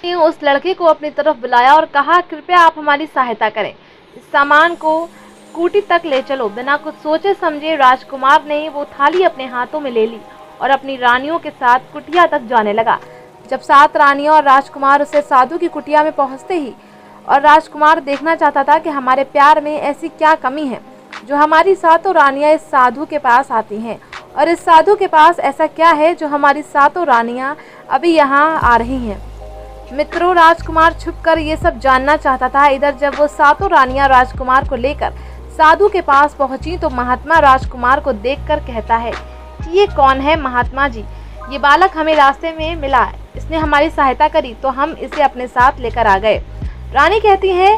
ने उस लड़के को अपनी तरफ बुलाया और कहा, कृपया आप हमारी सहायता करें, इस सामान को कुटी तक ले चलो। बिना कुछ सोचे समझे राजकुमार ने वो थाली अपने हाथों में ले ली और अपनी रानियों के साथ कुटिया तक जाने लगा। जब 7 रानियां और राजकुमार उसे साधु की कुटिया में पहुंचते ही, और राजकुमार देखना चाहता था कि हमारे प्यार में ऐसी क्या कमी है जो हमारी 7 रानियां इस साधु के पास आती हैं, और इस साधु के पास ऐसा क्या है जो हमारी 7 रानियां अभी यहाँ आ रही हैं। मित्रों, राजकुमार छुपकर ये सब जानना चाहता था। इधर जब वो 7 रानियां राजकुमार को लेकर साधु के पास पहुंची तो महात्मा राजकुमार को देखकर कहता है कि ये कौन है महात्मा जी, ये बालक हमें रास्ते में मिला, इसने हमारी सहायता करी तो हम इसे अपने साथ लेकर आ गए। रानी कहती है,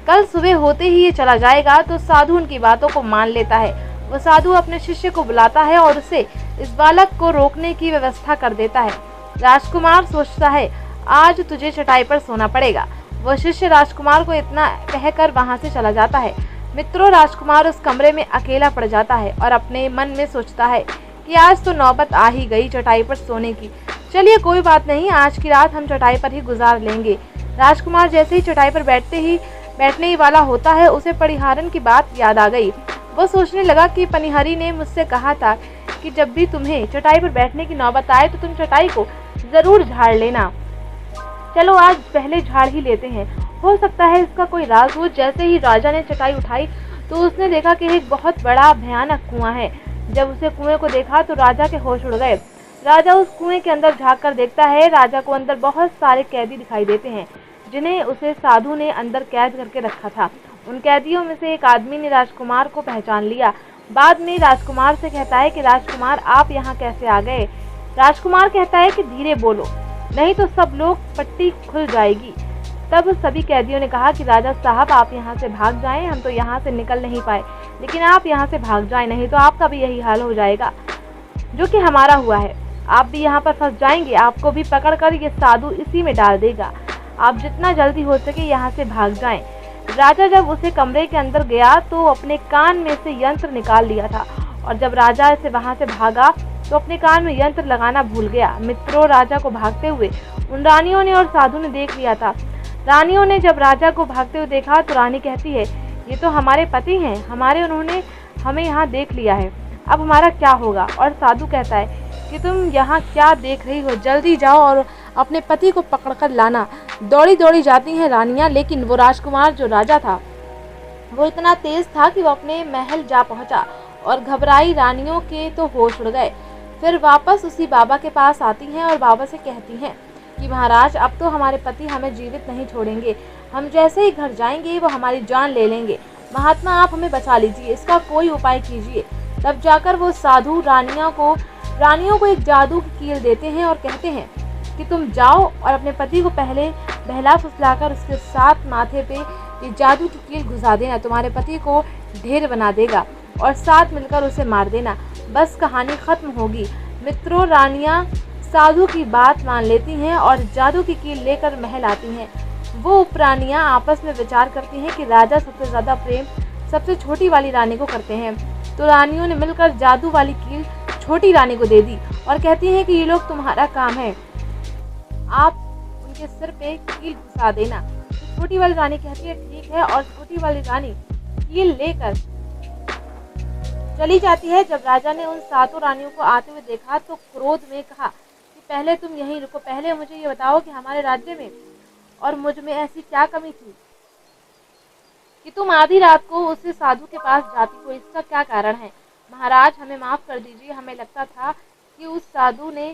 कल सुबह होते ही ये चला जाएगा। तो साधु उनकी बातों को मान लेता है। वो साधु अपने शिष्य को बुलाता है और उसे इस बालक को रोकने की व्यवस्था कर देता है। राजकुमार सोचता है, आज तुझे चटाई पर सोना पड़ेगा। वह शिष्य राजकुमार को इतना कहकर वहां से चला जाता है। मित्रों, राजकुमार उस कमरे में अकेला पड़ जाता है और अपने मन में सोचता है कि आज तो नौबत आ ही गई चटाई पर सोने की। चलिए कोई बात नहीं, आज की रात हम चटाई पर ही गुजार लेंगे। राजकुमार जैसे ही चटाई पर बैठने ही वाला होता है, उसे पनिहारन की बात याद आ गई। वो सोचने लगा कि पनिहारी ने मुझसे कहा था कि जब भी तुम्हें चटाई पर बैठने की नौबत आए तो तुम चटाई को जरूर झाड़ लेना। चलो आज पहले झाड़ ही लेते हैं, हो सकता है इसका कोई राज हो। जैसे ही राजा ने चटाई उठाई तो उसने देखा कि एक बहुत बड़ा भयानक कुआं है। जब उसे कुएं को देखा तो राजा के होश उड़ गए। राजा उस कुएं के अंदर झांक कर देखता है। राजा को अंदर बहुत सारे कैदी दिखाई देते हैं जिन्हें उसे साधु ने अंदर कैद करके रखा था। उन कैदियों में से एक आदमी ने राजकुमार को पहचान लिया। बाद में राजकुमार से कहता है कि राजकुमार आप यहाँ कैसे आ गए। राजकुमार कहता है कि धीरे बोलो, नहीं तो सब लोग पट्टी खुल जाएगी। तब सभी कैदियों ने कहा कि राजा साहब आप यहाँ से भाग जाएं, हम तो यहाँ से निकल नहीं पाए, लेकिन आप यहाँ से भाग जाएं, नहीं तो आपका भी यही हाल हो जाएगा जो कि हमारा हुआ है। आप भी यहाँ पर फंस जाएंगे, आपको भी पकड़कर ये साधु इसी में डाल देगा। आप जितना जल्दी हो सके यहाँ से भाग जाएं। राजा जब उसे कमरे के अंदर गया तो अपने कान में से यंत्र निकाल लिया था, और जब राजा इसे वहाँ से भागा तो अपने कान में यंत्र लगाना भूल गया। मित्रों, राजा को भागते हुए उन रानियों ने और साधु ने देख लिया था। रानियों ने जब राजा को भागते हुए देखा तो रानी कहती है, ये तो हमारे पति हैं, उन्होंने हमें यहाँ देख लिया है, अब हमारा क्या होगा। और साधु कहता है कि तुम यहाँ क्या देख रही हो, जल्दी जाओ और अपने पति को पकड़कर लाना। दौड़ी दौड़ी जाती हैं रानियाँ, लेकिन वो राजकुमार जो राजा था वो इतना तेज था कि वो अपने महल जा पहुँचा और घबराई रानियों के तो होश उड़ गए। फिर वापस उसी बाबा के पास आती हैं और बाबा से कहती हैं कि महाराज अब तो हमारे पति हमें जीवित नहीं छोड़ेंगे, हम जैसे ही घर जाएंगे वो हमारी जान ले लेंगे। महात्मा आप हमें बचा लीजिए, इसका कोई उपाय कीजिए। तब जाकर वो साधु रानियों को एक जादू की कील देते हैं और कहते हैं कि तुम जाओ और अपने पति को पहले बहला फुसलाकर उसके साथ माथे पे ये जादू की कील घुसा देना, तुम्हारे पति को ढेर बना देगा और साथ मिलकर उसे मार देना, बस कहानी खत्म होगी। मित्रों, रानियां साधु की बात मान लेती हैं और जादू की कील लेकर महल आती हैं। वो उपरानियां आपस में विचार करती हैं कि राजा सबसे ज्यादा प्रेम सबसे छोटी वाली रानी को करते हैं, तो रानियों ने मिलकर जादू वाली कील छोटी रानी को दे दी और कहती हैं कि ये लोग तुम्हारा काम है, आप उनके सिर पे कील घुसा देना। तो छोटी वाली रानी कहती है ठीक है, और छोटी वाली रानी कील लेकर चली जाती है। जब राजा ने उन 7 रानियों को आते हुए देखा तो क्रोध में कहा कि पहले तुम यहीं रुको, पहले मुझे ये बताओ कि हमारे राज्य में और मुझ में ऐसी क्या कमी थी कि तुम आधी रात को उस साधु के पास जाती हो, इसका क्या कारण है। महाराज हमें माफ कर दीजिए, हमें लगता था कि उस साधु ने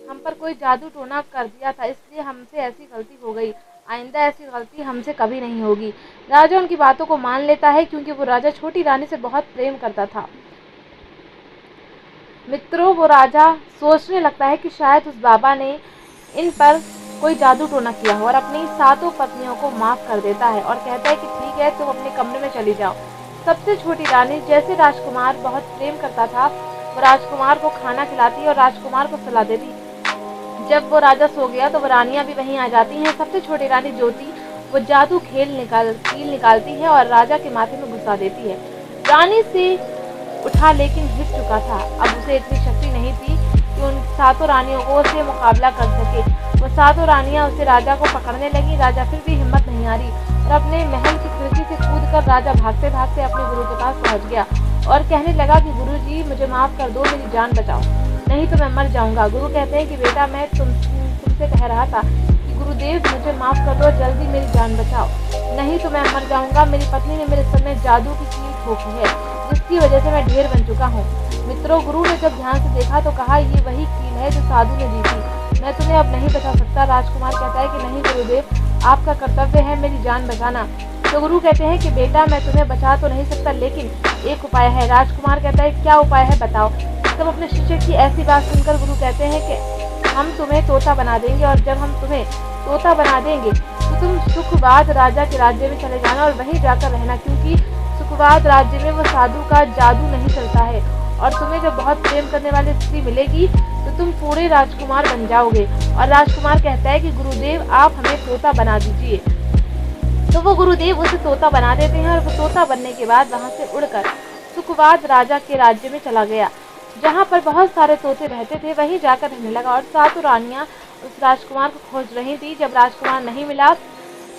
हम पर कोई जादू टोना कर दिया था, इसलिए हमसे ऐसी गलती हो गई, आइंदा ऐसी गलती हमसे कभी नहीं होगी। राजा उनकी बातों को मान लेता है क्योंकि वो राजा छोटी रानी से बहुत प्रेम करता था। मित्रों, वो राजा सोचने लगता है कि शायद उस बाबा ने इन पर कोई जादू टोना किया हो और अपनी 7 पत्नियों को माफ कर देता है और कहता है कि ठीक है, तुम अपने कमरे में चली जाओ। सबसे छोटी रानी जैसे राजकुमार बहुत प्रेम करता था, वो राजकुमार को खाना खिलाती और राजकुमार को सुला देती। जब वो राजा सो गया तो वो रानियां भी वहीं आ जाती हैं। सबसे छोटी रानी ज्योति वो जादू कील निकालती है और राजा के माथे में घुसा देती है। रानी से उठा लेकिन हिट चुका था, अब उसे इतनी शक्ति नहीं थी कि उन सातों रानियों को उससे मुकाबला कर सके। वो सातों रानियां उसे राजा को पकड़ने लगी। राजा फिर भी हिम्मत नहीं हारी और अपने महल की खिड़की से कूदकर राजा भागते भागते अपने गुरु के पास पहुंच गया और कहने लगा कि गुरुजी, मुझे माफ कर दो, मेरी जान बचाओ, नहीं तो मैं मर जाऊंगा। गुरु कहते हैं कि बेटा, मैं तुमसे कह रहा था कि गुरुदेव, मुझे माफ कर दो, जल्दी मेरी जान बचाओ, नहीं तो मैं मर जाऊंगा। मेरी पत्नी ने मेरे सर में जादू की कील ठोकी है, जिसकी वजह से मैं ढेर बन चुका हूँ। मित्रों, गुरु ने जब ध्यान से देखा तो कहा, ये वही कील है जो साधु ने दी थी, मैं तुम्हें अब नहीं बचा सकता। राजकुमार कहता है कि नहीं गुरुदेव, आपका कर्तव्य है मेरी जान बचाना। तो गुरु कहते हैं कि बेटा, मैं तुम्हें बचा तो नहीं सकता, लेकिन एक उपाय है। राजकुमार कहता है, क्या उपाय है, बताओ। तब अपने शिष्य की ऐसी बात सुनकर गुरु कहते हैं कि हम तुम्हें तोता बना देंगे, और जब हम तुम्हें तोता बना देंगे तो तुम सुखवाद राजा के राज्य में चले जाना और वहीं जाकर रहना, क्योंकि सुखवाद राज्य में वो साधु का जादू नहीं चलता है, और तुम्हें जब बहुत प्रेम करने वाली स्त्री मिलेगी तो तुम पूरे राजकुमार बन जाओगे। और राजकुमार कहता है कि गुरुदेव, आप हमें तोता बना दीजिए। तो वो गुरुदेव उसे तोता बना देते हैं और वो तोता बनने के बाद वहाँ से उड़कर सुखवाद राजा के राज्य में चला गया, जहाँ पर बहुत सारे तोते रहते थे, वहीं जाकर रहने लगा। और सातों रानियां उस राजकुमार को खोज रही थी। जब राजकुमार नहीं मिला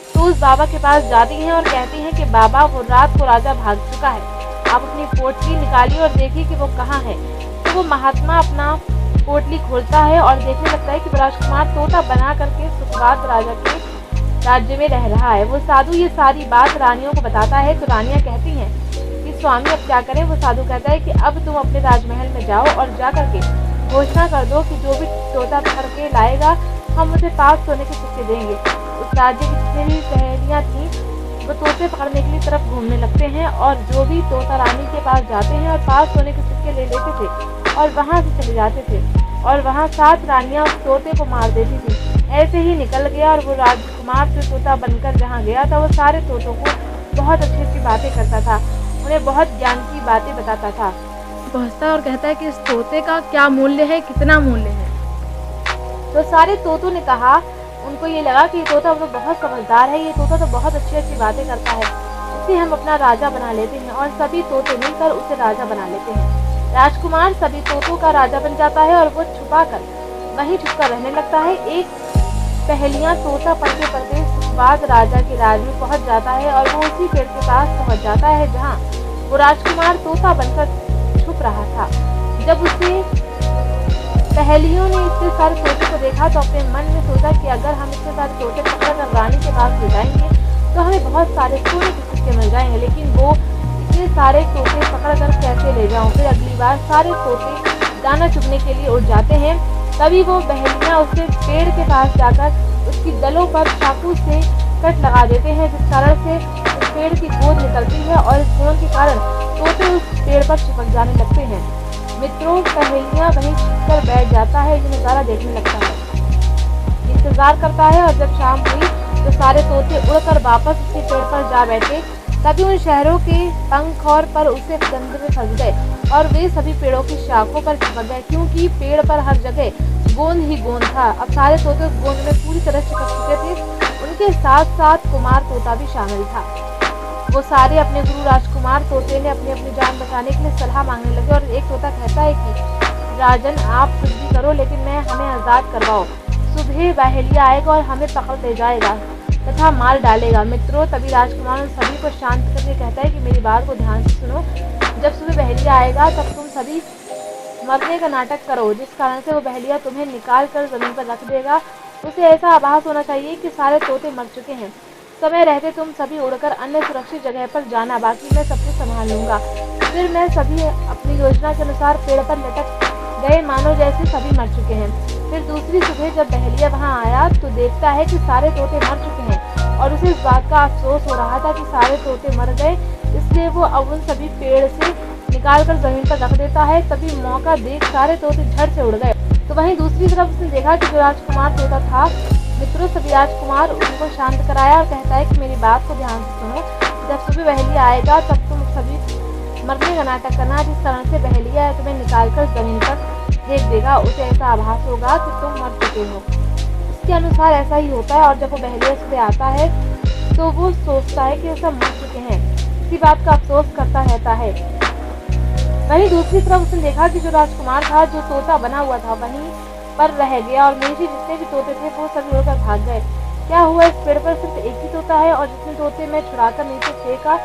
तो उस बाबा के पास जाती हैं और कहती हैं कि बाबा, वो रात को राजा भाग चुका है, आप अपनी पोटली निकालिए और देखिए कि वो कहाँ है। तो वो महात्मा अपना पोटली खोलता है और देखने लगता है कि राजकुमार तोता बना करके सुखवाद राजा के राज्य में रह रहा है। वो साधु ये सारी बात रानियों को बताता है। तो रानियां कहती हैं कि स्वामी, अब क्या करें। वो साधु कहता है कि अब तुम अपने राजमहल में जाओ और जा करके घोषणा कर दो कि जो भी तोता पकड़ के लाएगा, हम उसे 5 सोने के सिक्के देंगे। उस राज्य की जितनी भी सहेलियां थी वो तोते पकड़ने के लिए तरफ घूमने लगते हैं, और जो भी तोता रानी के पास जाते हैं और 5 सोने के सिक्के ले लेते थे और वहाँ से चले जाते थे, और वहाँ 7 रानियां उस तोते को मार देती थी। ऐसे ही निकल गया, और वो राजकुमार जो तोता बनकर जहाँ गया था वो सारे तोतों को बहुत अच्छी अच्छी बातें करता था, उन्हें बहुत ज्ञान की बातें बताता था। पहुँचता और कहता है कि इस तोते का क्या मूल्य है, कितना मूल्य है। तो सारे तोतों ने कहा, उनको ये लगा कि ये तोता तो बहुत समझदार है, ये तोता तो बहुत अच्छी अच्छी बातें करता है, इसे हम अपना राजा बना लेते हैं। और सभी तोते मिलकर उसे राजा बना लेते हैं। राजकुमार सभी तोतों का राजा बन जाता है और वो छुपा कर वहीं छुपकर रहने लगता है। एक पहेलियां तोता पढ़ते पढ़ते सुखवाद राजा के राज में पहुंच जाता है, और वो उसी पेड़ के पास पहुंच जाता है जहां वो राजकुमार तोता बनकर छुप रहा था। जब उसे पहेलियों ने इतने सारे तोते को देखा तो अपने मन में सोचा कि अगर हम इतने सारे तोते पकड़कर रानी के पास ले जाएंगे तो हमें बहुत सारे सोने के सिक्के मिल जाएंगे, लेकिन वो इतने सारे तोते पकड़कर कैसे ले जाऊं। फिर अगली बार सारे तोते दाना चुगने के लिए उड़ जाते हैं। तभी वो बहेलियां उसके पेड़ के पास जाकर उसकी दलों पर चाकू से कट लगा देते हैं, जिस कारण से उस पेड़ की गोंद निकलती है, और इस गोंद के कारण तोते उस पेड़ पर चिपक जाने लगते हैं। मित्रों, पहेलियां वहीं छिपकर बैठ जाता है, ये नज़ारा देखने लगता है, इंतजार करता है। और जब शाम हुई तो सारे तोते उड़कर वापस उसके पेड़ पर जा बैठे। तभी उन शहरों के पंख और पर उसे गंध में फंस गए, और वे सभी पेड़ों की शाखों पर चिपक गए, क्योंकि पेड़ पर हर जगह गोंद ही गोंद था। अब सारे तोते उस गोंद में पूरी तरह चिपक चुके थे। उनके साथ साथ कुमार तोता भी शामिल था। वो सारे अपने गुरु राजकुमार तोते ने अपनी अपनी जान बचाने के लिए सलाह मांगने लगे, और एक तोता कहता है कि राजन, आप कुछ भी करो, लेकिन मैं हमें आज़ाद करवाओ। सुबह बहेलिया आएगा और हमें पकड़ ले जाएगा तथा मार डालेगा। मित्रों, तभी राजकुमार उन सभी को शांत करके कहता है कि मेरी बात को ध्यान से सुनो। जब सुबह बहेलिया आएगा तब तुम सभी मरने का नाटक करो, जिस कारण से वो बहेलिया तुम्हें निकाल कर जमीन पर रख देगा। उसे ऐसा आभास होना चाहिए कि सारे तोते मर चुके हैं। समय रहते तुम सभी उड़कर अन्य सुरक्षित जगह पर जाना, बाकी मैं सब कुछ संभाल लूंगा। फिर मैं सभी अपनी योजना के अनुसार पेड़ पर लटक गए, मानो जैसे सभी मर चुके हैं। फिर दूसरी सुबह जब बहेलिया वहां आया तो देखता है कि सारे तोते मर चुके हैं, और उसे इस बात का अफसोस हो रहा था कि सारे तोते मर गए, इसलिए वो अब उन सभी पेड़ से निकालकर जमीन पर रख देता है। तभी मौका देख सारे तोते झट से उड़ गए। तो वहीं दूसरी तरफ उसने देखा कि जो राजकुमार तोता था, मित्रों, सभी राजकुमार उनको शांत कराया और कहता है कि मेरी बात को ध्यान से सुनो। जब सुबह बहेलिया आएगा तब तुम सभी मरने का नाटक करना, जिस कारण से बहेलिया तुम्हें निकालकर जमीन पर फेंक देगा। उसे ऐसा आभास होगा कि तुम मर चुके हो। उसके अनुसार ऐसा ही होता है, और जब वो बहेलिया सुबह आता है तो वो सोचता है कि सब मर चुके हैं, इसी बात का अफसोस करता रहता है। वहीं दूसरी तरफ उसने देखा कि जो राजकुमार था, जो तोता बना हुआ था, वहीं पर रह गया और नीचे जितने भी तोते थे वो सभी उड़कर भाग गए। क्या हुआ, इस पेड़ पर सिर्फ एक ही तोता है और जितने तोते मैं छुड़ाकर नीचे फेंका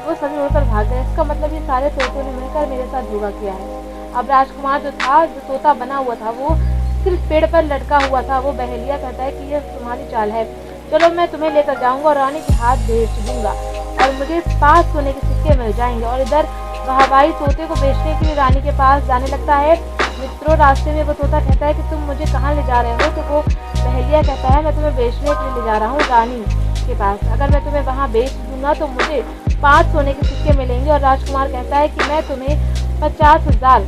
वो सभी उड़कर भाग गए। इसका मतलब ये सारे तोतों ने मिलकर मेरे साथ धोखा किया है। अब राजकुमार जो था, जो तोता बना हुआ था, वो सिर्फ पेड़ पर लटका हुआ था। वो बहेलिया कहता है कि ये तुम्हारी चाल है, चलो मैं तुम्हें लेकर जाऊंगा और रानी के हाथ भेज दूंगा और मुझे 5 सोने के सिक्के मिल जाएंगे। और इधर हवाई तोते को बेचने के लिए रानी के पास जाने लगता है। मित्रों, रास्ते में वो तोता कहता है कि तुम मुझे कहाँ ले जा रहे हो? तो वो बहेलिया कहता है, मैं तुम्हें बेचने के लिए ले जा रहा हूँ रानी के पास। अगर मैं तुम्हें वहाँ बेच दूंगा तो मुझे 5 सोने के सिक्के मिलेंगे। और राजकुमार कहता है कि मैं तुम्हें 50,000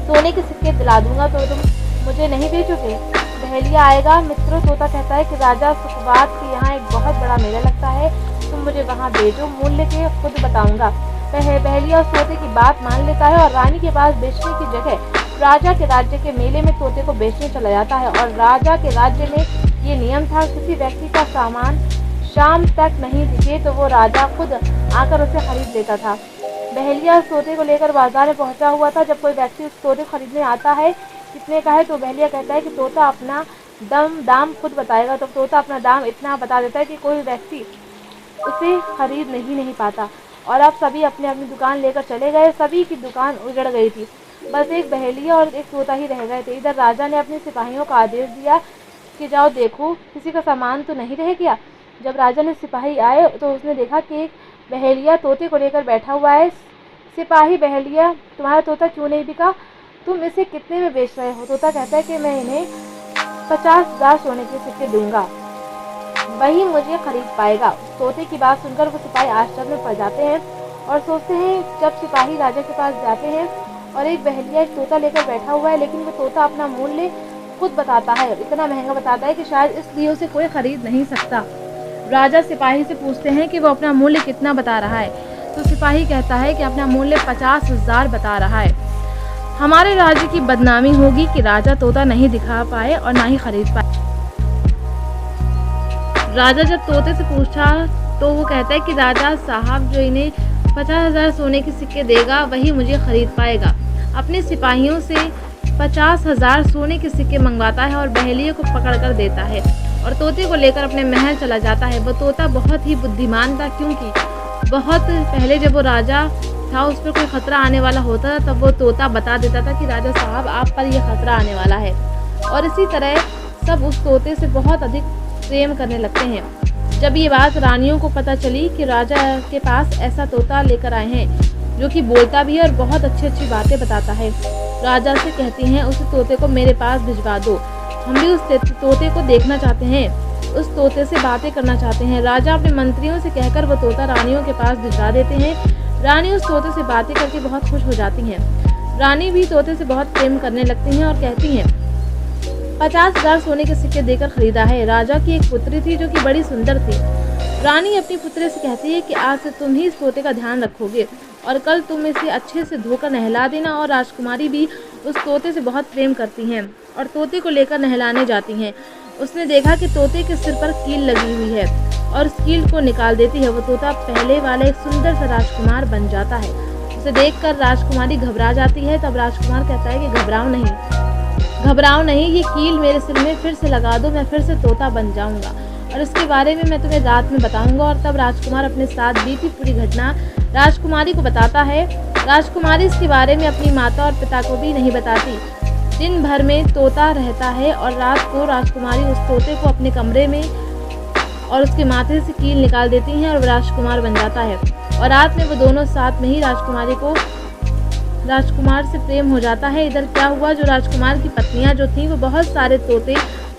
सोने के सिक्के दिला दूंगा, तो तुम मुझे नहीं बेचोगे? बहेलिया आएगा। मित्रों, तोता कहता है कि राजा सुखबात के यहाँ एक बहुत बड़ा मेला लगता है, तुम मुझे वहाँ भेजो, मूल्य के खुद बताऊंगा। बहेलिया उस तोते की बात मान लेता है और रानी के पास बेचने की जगह राजा के राज्य के मेले में तोते को बेचने चला जाता है। और राजा के राज्य में ये नियम था, किसी व्यक्ति का सामान शाम तक नहीं दिखे तो वो राजा खुद आकर उसे खरीद लेता था। बहेलिया उस तोते को लेकर बाजार में पहुंचा हुआ था। जब कोई व्यक्ति उस तोते को खरीदने आता है, कितने का है, तो बहेलिया कहता है कि तोता अपना दाम खुद बताएगा। तो तोता अपना दाम इतना बता देता है कि कोई व्यक्ति उसे खरीद नहीं पाता। और अब सभी अपनी अपनी दुकान लेकर चले गए। सभी की दुकान उजड़ गई थी, बस एक बहेलिया और एक तोता ही रह गए थे। इधर राजा ने अपने सिपाहियों को आदेश दिया कि जाओ देखो किसी का सामान तो नहीं रह गया। जब राजा ने सिपाही आए तो उसने देखा कि एक बहेलिया तोते को लेकर बैठा हुआ है। सिपाही, बहेलिया तुम्हारा तोता क्यों नहीं बिका? तुम इसे कितने में बेच रहे हो? तोता कहता है कि मैं इन्हें 50,000 सोने के सिक्के दूंगा, वही मुझे खरीद पाएगा। तोते की बात सुनकर वो सिपाही आश्चर्य में पड़ जाते हैं और सोचते हैं। जब सिपाही राजा के पास जाते हैं और एक बहेलिया एक तोता लेकर बैठा हुआ है, लेकिन वो तोता अपना मूल्य खुद बताता है, इतना महंगा बताता है कि शायद इसलिए उसे कोई खरीद नहीं सकता। राजा सिपाही से पूछते हैं कि वो अपना मूल्य कितना बता रहा है, तो सिपाही कहता है कि अपना मूल्य 50,000 बता रहा है। हमारे राज्य की बदनामी होगी कि राजा तोता नहीं दिखा पाए और ना ही खरीद पाए। राजा जब तोते से पूछा तो वो कहता है कि राजा साहब, जो इन्हें 50,000 सोने के सिक्के देगा वही मुझे खरीद पाएगा। अपने सिपाहियों से 50,000 सोने के सिक्के मंगवाता है और बहेलिया को पकड़ कर देता है और तोते को लेकर अपने महल चला जाता है। वो तोता बहुत ही बुद्धिमान था, क्योंकि बहुत पहले जब वो राजा था उस पर कोई खतरा आने वाला होता था तब वो तोता बता देता था कि राजा साहब आप पर यह खतरा आने वाला है। और इसी तरह सब उस तोते से बहुत अधिक प्रेम करने लगते हैं। जब ये बात रानियों को पता चली कि राजा के पास ऐसा तोता लेकर आए हैं जो कि बोलता भी है और बहुत अच्छी बातें बताता है, राजा से कहती हैं उस तोते को मेरे पास भिजवा दो, हम भी उस तोते को देखना चाहते हैं, उस तोते से बातें करना चाहते हैं। राजा अपने मंत्रियों से कहकर वो तोता रानियों के पास भिजवा देते हैं। रानी उस तोते से बातें करके बहुत खुश हो जाती हैं। रानी भी तोते से बहुत प्रेम करने लगती हैं और कहती हैं 50,000 सोने के सिक्के देकर खरीदा है। राजा की एक पुत्री थी जो कि बड़ी सुंदर थी। रानी अपनी पुत्री से कहती है कि आज से तुम ही इस तोते का ध्यान रखोगे और कल तुम इसे अच्छे से धोकर नहला देना। और राजकुमारी भी उस तोते से बहुत प्रेम करती हैं और तोते को लेकर नहलाने जाती हैं। उसने देखा कि तोते के सिर पर कील लगी हुई है और उस कील को निकाल देती है। वो तोता पहले वाला एक सुंदर सा राजकुमार बन जाता है। उसे देखकर राजकुमारी घबरा जाती है। तब राजकुमार कहता है कि घबराओ नहीं, ये कील मेरे सिर में फिर से लगा दो, मैं फिर से तोता बन जाऊंगा और इसके बारे में मैं तुम्हें रात में बताऊंगा। और तब राजकुमार अपने साथ बीती पूरी घटना राजकुमारी को बताता है। राजकुमारी इसके बारे में अपनी माता और पिता को भी नहीं बताती। दिन भर में तोता रहता है और रात को राजकुमारी उस तोते को अपने कमरे में और उसके माथे से कील निकाल देती हैं और राजकुमार बन जाता है। और रात में वो दोनों साथ में ही राजकुमार से प्रेम हो जाता है। इधर क्या हुआ, जो राजकुमार की पत्नियां जो थीं वो बहुत सारे तोते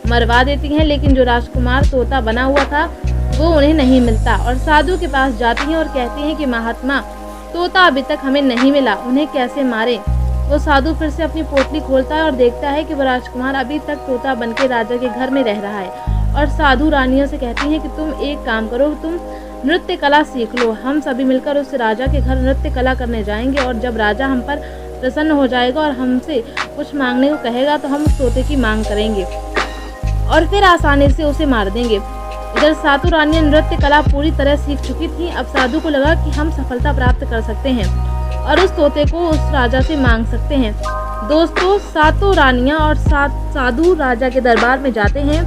मरवा देती हैं, लेकिन जो राजकुमार तोता बना हुआ था वो उन्हें नहीं मिलता और साधु के पास जाती हैं और कहती हैं कि महात्मा, तोता अभी तक हमें नहीं मिला, उन्हें कैसे मारें। वो साधु फिर से अपनी पोटली खोलता है और देखता है कि वो राजकुमार अभी तक तोता बनके राजा के घर में रह रहा है। और साधु रानियों से कहती हैं कि तुम एक काम करो, तुम नृत्य कला सीख लो, हम सभी मिलकर उस राजा के घर नृत्य कला करने जाएंगे और जब राजा हम पर प्रसन्न हो जाएगा और हमसे कुछ मांगने को कहेगा तो हम उस तोते की मांग करेंगे और फिर आसानी से उसे मार देंगे। इधर सातों रानियां नृत्य कला पूरी तरह सीख चुकी थीं। अब साधु को लगा कि हम सफलता प्राप्त कर सकते हैं और उस तोते को उस राजा से मांग सकते हैं। दोस्तों, सातों रानियां और साधु राजा के दरबार में जाते हैं।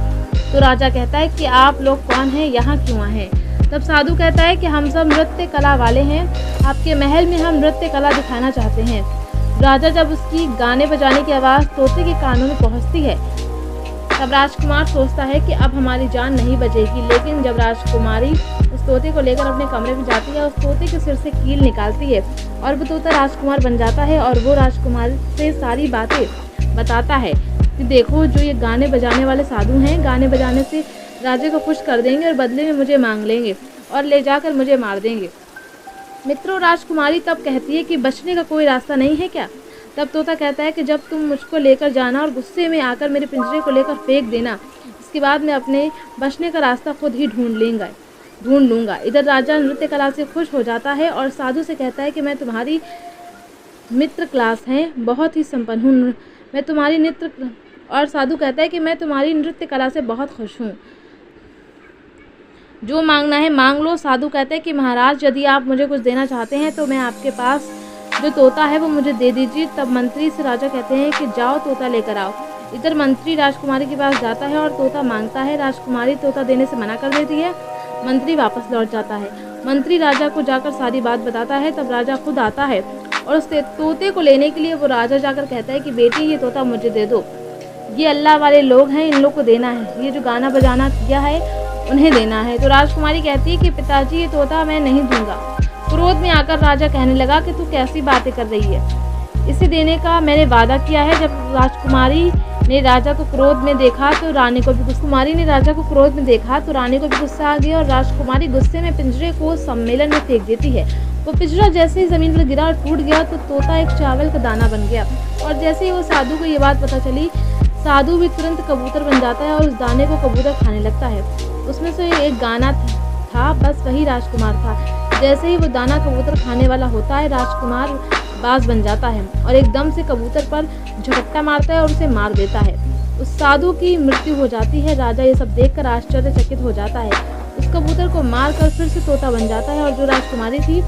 तो राजा कहता है कि आप लोग कौन हैं, यहाँ क्यों आए हैं। तब साधु कहता है कि हम सब नृत्य कला वाले हैं, आपके महल में हम नृत्य कला दिखाना चाहते हैं। राजा जब उसकी गाने बजाने की आवाज़ तोते के कानों में पहुंचती है, तब राजकुमार सोचता है कि अब हमारी जान नहीं बचेगी। लेकिन जब राजकुमारी उस तोते को लेकर अपने कमरे में जाती है, उस तोते के सिर से कील निकालती है और वो तोता राजकुमार बन जाता है और वो राजकुमार से सारी बातें बताता है कि देखो, जो ये गाने बजाने वाले साधु हैं, गाने बजाने से राजा को खुश कर देंगे और बदले में मुझे मांग लेंगे और ले जाकर मुझे मार देंगे। मित्रों, राजकुमारी तब कहती है कि बचने का कोई रास्ता नहीं है क्या। तब तोता कहता है कि जब तुम मुझको लेकर जाना और गुस्से में आकर मेरे पिंजरे को लेकर फेंक देना, इसके बाद मैं अपने बचने का रास्ता खुद ही ढूंढ लूँगा। इधर राजा नृत्य कला से खुश हो जाता है और साधु से कहता है कि मैं तुम्हारी मित्र क्लास हैं, बहुत ही संपन्न हूँ, मैं तुम्हारी नृत्य। और साधु कहता है कि मैं तुम्हारी नृत्य कला से बहुत खुश हूँ, जो मांगना है मांग लो। साधु कहते हैं कि महाराज, यदि आप मुझे कुछ देना चाहते हैं तो मैं आपके पास जो तोता है वो मुझे दे दीजिए। तब मंत्री से राजा कहते हैं कि जाओ तोता लेकर आओ। इधर मंत्री राजकुमारी के पास जाता है और तोता मांगता है। राजकुमारी तोता देने से मना कर देती है। मंत्री वापस लौट जाता है। मंत्री राजा को जाकर सारी बात बताता है। तब राजा खुद आता है और उस तोते को लेने के लिए वो राजा जाकर कहता है कि बेटी, ये तोता मुझे दे दो, ये अल्लाह वाले लोग हैं, इन लोग को देना है, ये जो गाना बजाना किया है उन्हें देना है। तो राजकुमारी कहती है कि पिताजी, ये तोता मैं नहीं दूंगा। क्रोध में आकर राजा कहने लगा कि तू कैसी बातें कर रही है, इसे देने का मैंने वादा किया है। जब राजकुमारी ने राजा को क्रोध में देखा तो रानी को भी गुस्सा आ गया और राजकुमारी गुस्से में पिंजरे को सम्मेलन में फेंक देती है। वो पिंजरा जैसे ही जमीन पर गिरा और टूट गया तो तोता एक चावल का दाना बन गया। और जैसे ही वो साधु को ये बात पता चली, साधु भी तुरंत कबूतर बन जाता है और उस दाने को कबूतर खाने लगता है। उसमें से एक गाना था, बस वही राजकुमार था। जैसे ही वो दाना कबूतर खाने वाला होता है, राजकुमार बाज बन जाता है और एकदम से कबूतर पर झपट्टा मारता है और उसे मार देता है। उस साधु की मृत्यु हो जाती है। राजा ये सब देखकर आश्चर्यचकित हो जाता है। उस कबूतर को मारकर फिर से तोता बन जाता है और जो राजकुमारी थी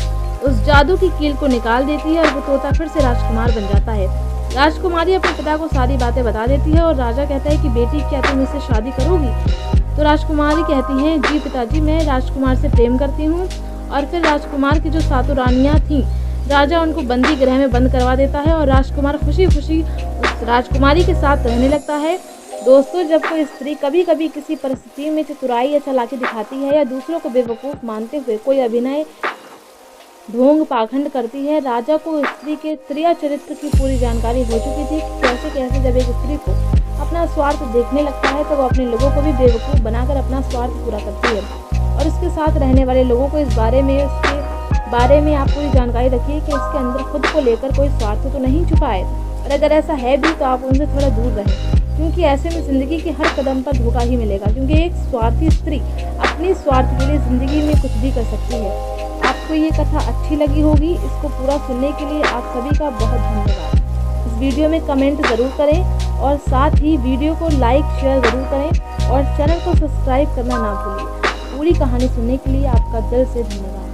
उस जादू की कील को निकाल देती है और वो तोता फिर से राजकुमार बन जाता है। राजकुमारी अपने पिता को सारी बातें बता देती है और राजा कहता है कि बेटी, क्या तुम इससे शादी करोगी। तो राजकुमारी कहती हैं, जी पिताजी, मैं राजकुमार से प्रेम करती हूँ। और फिर राजकुमार की जो सातों रानियाँ थीं, राजा उनको बंदी गृह में बंद करवा देता है और राजकुमार खुशी खुशी उस राजकुमारी के साथ रहने लगता है। दोस्तों, जब कोई स्त्री कभी कभी किसी परिस्थिति में चतुराई या चालाकी दिखाती है या दूसरों को बेवकूफ़ मानते हुए कोई अभिनय ढोंग पाखंड करती है, राजा को स्त्री के क्रिया चरित्र की पूरी जानकारी हो चुकी थी। कैसे कैसे जब एक स्त्री को अपना स्वार्थ देखने लगता है तो वो अपने लोगों को भी बेवकूफ़ बनाकर अपना स्वार्थ पूरा करती है। और इसके साथ रहने वाले लोगों को इसके बारे में आप पूरी जानकारी रखिए कि इसके अंदर खुद को लेकर कोई स्वार्थ तो नहीं छुपा है, और अगर ऐसा है भी तो आप उनसे थोड़ा दूर रहें, क्योंकि ऐसे में ज़िंदगी के हर कदम पर धोखा ही मिलेगा। क्योंकि एक स्वार्थी स्त्री अपनी स्वार्थ के लिए ज़िंदगी में कुछ भी कर सकती है। आपको ये कथा अच्छी लगी होगी। इसको पूरा सुनने के लिए आप सभी का बहुत धन्यवाद। इस वीडियो में कमेंट ज़रूर करें और साथ ही वीडियो को लाइक शेयर ज़रूर करें और चैनल को सब्सक्राइब करना ना भूलिए। पूरी कहानी सुनने के लिए आपका दिल से धन्यवाद।